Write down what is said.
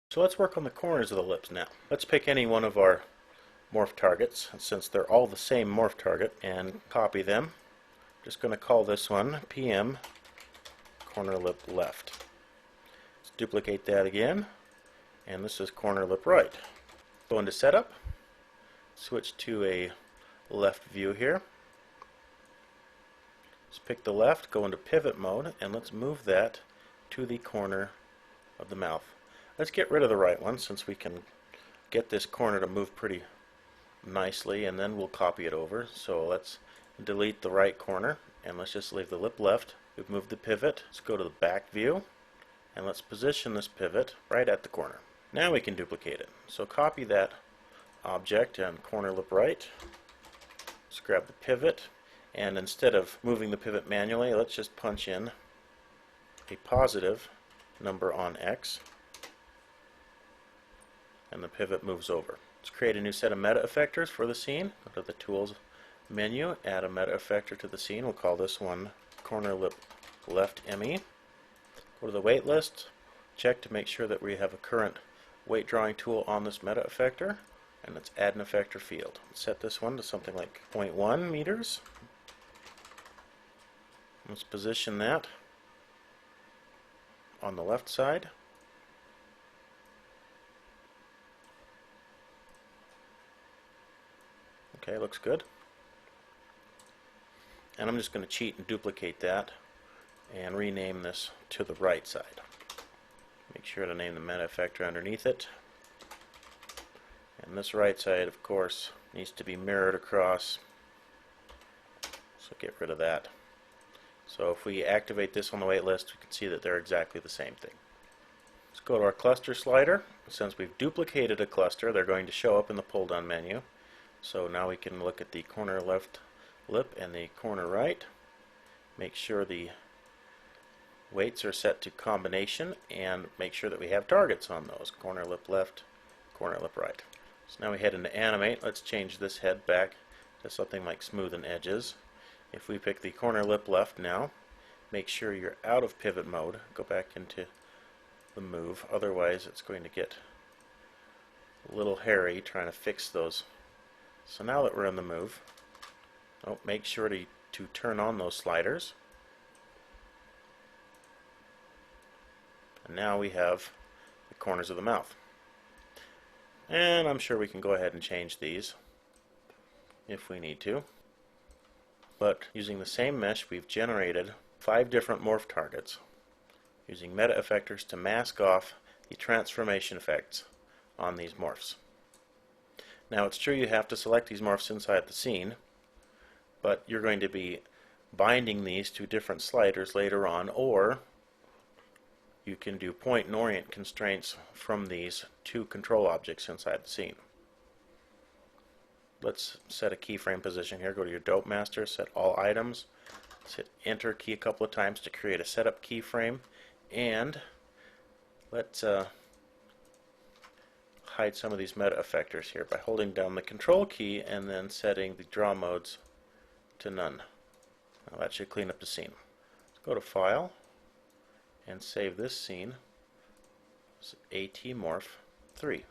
So let's work on the corners of the lips now. Let's pick any one of our morph targets, since they're all the same morph target, and copy them. I'm just going to call this one PM corner lip left. Let's duplicate that again, and this is corner lip right. Go into setup, switch to a left view here. Let's pick the left, go into pivot mode, and let's move that to the corner of the mouth. Let's get rid of the right one, since we can get this corner to move pretty nicely, and then we'll copy it over. So let's delete the right corner, and let's just leave the lip left. We've moved the pivot. Let's go to the back view, and let's position this pivot right at the corner. Now we can duplicate it. So copy that object and corner lip right. Let's grab the pivot, and instead of moving the pivot manually, let's just punch in a positive number on X, and the pivot moves over. Let's create a new set of meta effectors for the scene. Go to the Tools menu, add a meta effector to the scene. We'll call this one corner lip left ME. Go to the weight list, check to make sure that we have a current weight drawing tool on this meta effector, and let's add an effector field. Set this one to something like 0.1 meters. Let's position that on the left side. Okay, looks good. And I'm just going to cheat and duplicate that and rename this to the right side. Make sure to name the meta effector underneath it. And this right side, of course, needs to be mirrored across. So get rid of that. So if we activate this on the wait list, we can see that they're exactly the same thing. Let's go to our cluster slider. Since we've duplicated a cluster, they're going to show up in the pull down menu. So now we can look at the corner left lip and the corner right. Make sure the weights are set to combination, and make sure that we have targets on those. Corner lip left, corner lip right. So now we head into animate. Let's change this head back to something like smoothen edges. If we pick the corner lip left now, make sure you're out of pivot mode. Go back into the move. Otherwise it's going to get a little hairy trying to fix those. So now that we're in the move, make sure to turn on those sliders. And now we have the corners of the mouth. And I'm sure we can go ahead and change these if we need to. But using the same mesh, we've generated 5 different morph targets using meta effectors to mask off the transformation effects on these morphs. Now it's true you have to select these morphs inside the scene, but you're going to be binding these to different sliders later on, or you can do point and orient constraints from these to control objects inside the scene. Let's set a keyframe position here. Go to your Dope Master, set all items. Let's hit Enter key a couple of times to create a setup keyframe, and let's hide some of these meta effectors here by holding down the Control key and then setting the draw modes to none. Now that should clean up the scene. Let's go to File and save this scene as AT Morph 3.